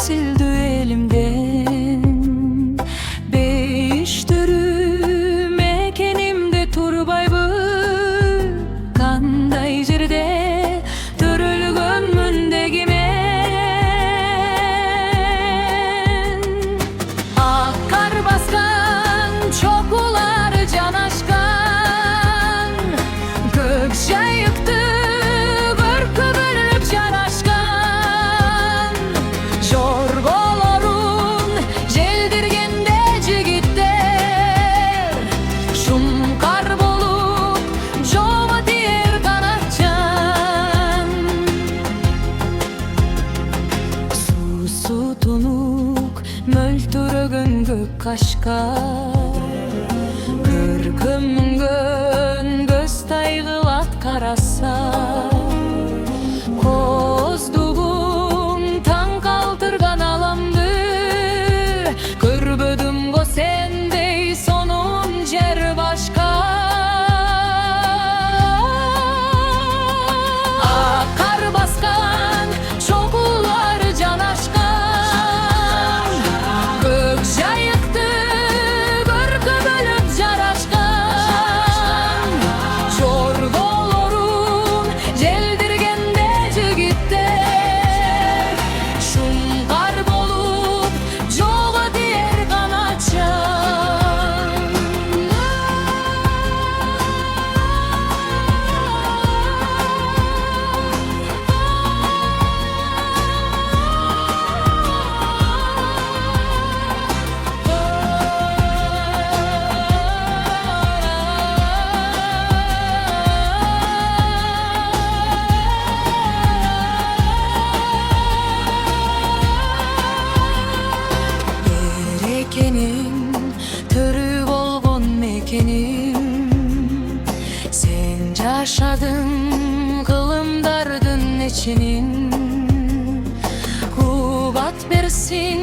sildi elimden. Beştürüm ekenimde turbaybu, kanday jerde törülgön mündegimen. Ak kar baskan çokular canaşkan, gök jayıktı görkü bölüp jaraşkan. Jorgolorun jeldirgende jigitler, şum kar bolup joma tiyer kanatcan. Susu tunuk möltürөгөн gök kaşkar, kırkımgön göz taygılat karasa. Kozdugum taң kалтырган alamdı, körbödüm go sendey sonun jer başka. Ak kar baskan çokular canaşkan, gök jayıktı görkü bölüp jaraşkan. Jorgolorun jeldirgende jigitler, şum kar bolup joga tiyer kanatcan. Berekenin törü bolgon mekenim, sen jaşadın kılımdardın içinin. Kubat bersin